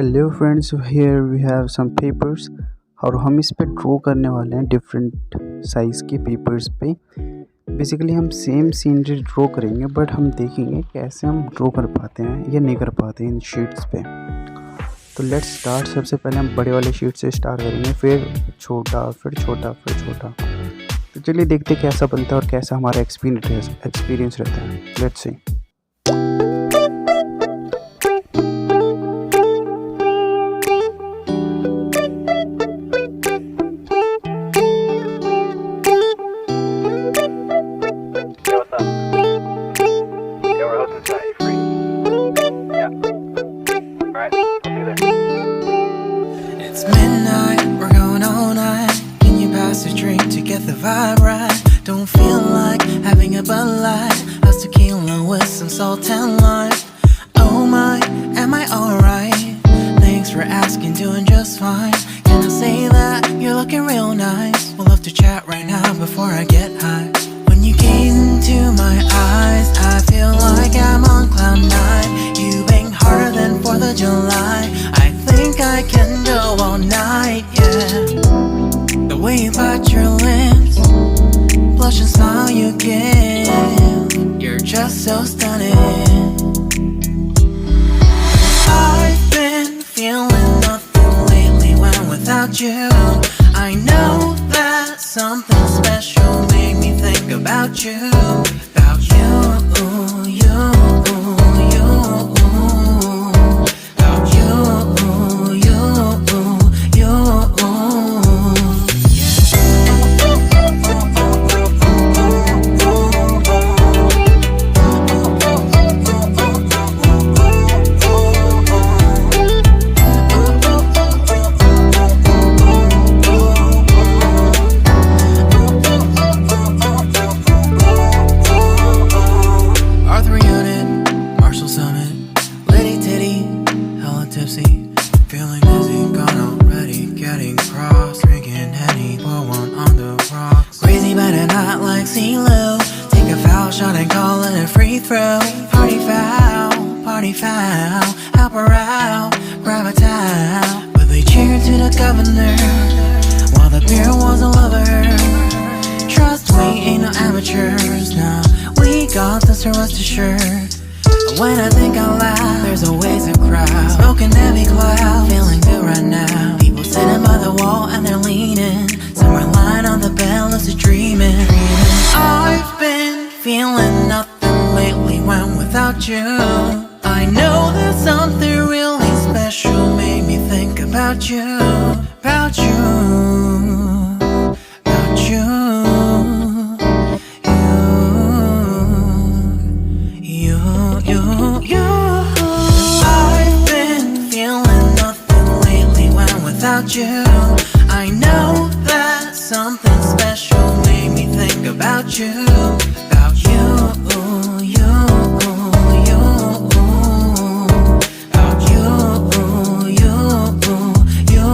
Hello friends, here we have some papers और हम इस पे ड्रॉ करने वाले हैं डिफरेंट साइज़ के पेपर्स पे। बेसिकली हम सेम सीनरी ड्रॉ करेंगे, बट हम देखेंगे कैसे हम ड्रॉ कर पाते हैं या नहीं कर पाते इन शीट्स पे। तो लेट्स स्टार्ट। सबसे पहले हम बड़े वाले शीट से स्टार्ट करेंगे, फिर छोटा, फिर छोटा, फिर छोटा। तो चलिए देखते हैं कैसा बनता है और कैसा हमारा एक्सपीरियंस रहता है। Let's see. Hey, what's up? Yeah, we're hosting tonight. You free? Yeah. Alright, I'll see you there. It's midnight, we're going all night. Can you pass a drink to get the vibe right? Don't feel like having a Bud Light. How's tequila with some salt and lime? Oh my, am I alright? Thanks for asking, doing just fine. Can I say that you're looking real nice? We'll have to chat right now before I get high. When you gaze into my eyes, I feel like I'm on cloud nine. You bang harder than 4th of July. I think I can go all night, yeah. The way you bite your lips, blush and smile you give, you're just so stunning. I've been feeling nothing lately when without you. I know that something special made me think about you, about you, you, you, about you, you, you, Arthur Unit, Marshall Summit, Liddy Titty, hella tipsy, feeling dizzy, gone already, getting cross, drinking Henny, pour one on the rocks. Crazy but not like CeeLo, take a foul shot and call it a free throw. Party foul, help her out, grab a towel. But they cheered to the governor, while the beer was a lover. Trust we ain't no amateurs, nah. We got this, rest assured. When I think out loud, there's always a crowd. Smoking heavy cloud, feeling good right now. People sitting by the wall and they're leaning. Somewhere lying on the bed, lucid dreaming. I've been feeling nothing lately when without you. I know that something really special made me think about you, about you, about you. I've been feeling nothing lately when without you. I know that something special made me think about you, about you, you, you, about you, you, you.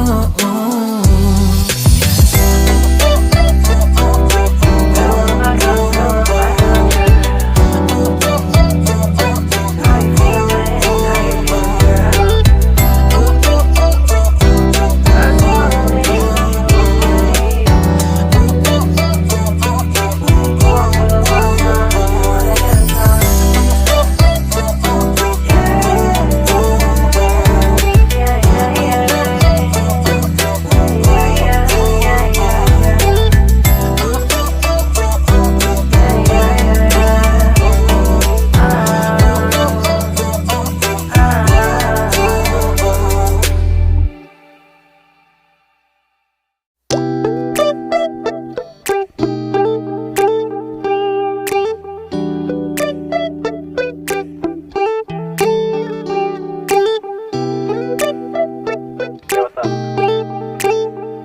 Hey, what's up?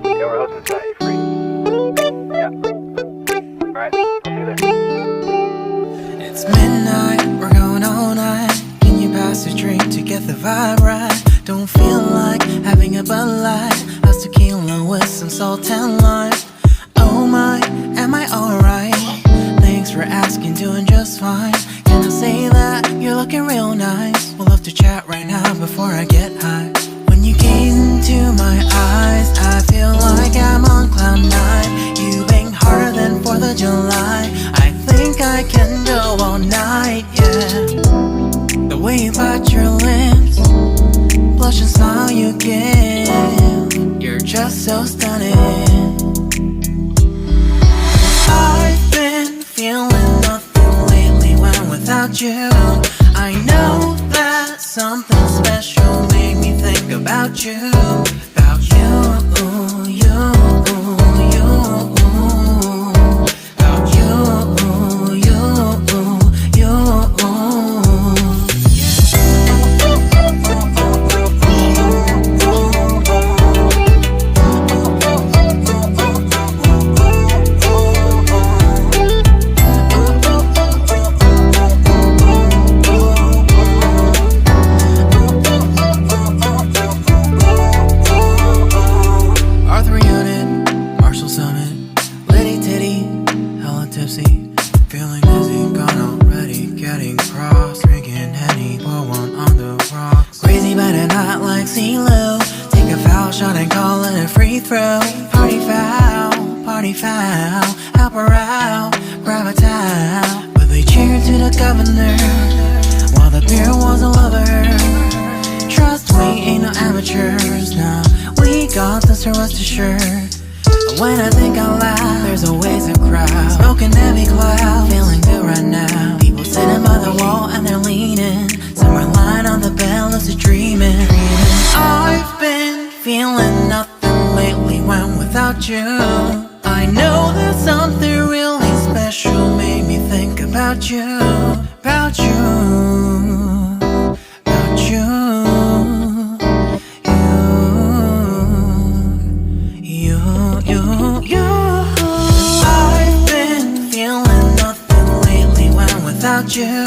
Yeah, we're hosting tonight. You free? Yeah. Alright, I'll see you there. It's midnight, we're going all night. Can you pass a drink to get the vibe right? Don't feel like having a Bud Light. How's tequila with some salt and lime? Oh my, am I alright? Thanks for asking, doing just fine. Can I say that you're looking real nice? We'll have to chat right now before I get high. you give. You're just so stunning. I've been feeling nothing lately when without you. I know that something special made me think about you. About you, you, you. About you, you, you. Feeling dizzy, gone already, getting cross, drinking Henny, pour one on the rocks. Crazy but not like CeeLo. Take a foul shot and call it a free throw. Party foul, help her out, grab a towel. But they cheered to the governor, while the beer was a lover. Trust we ain't no amateurs, nah, we got this, rest assured. When I think out loud, there's always a crowd. Smoking heavy cloud, feeling good right now. People sitting by the wall and they're leaning. Some are lying on the bed, lucid dreaming. I've been feeling nothing lately when without you. I know that something really special made me think about you. About you. About you. I've been feeling nothing lately when without you.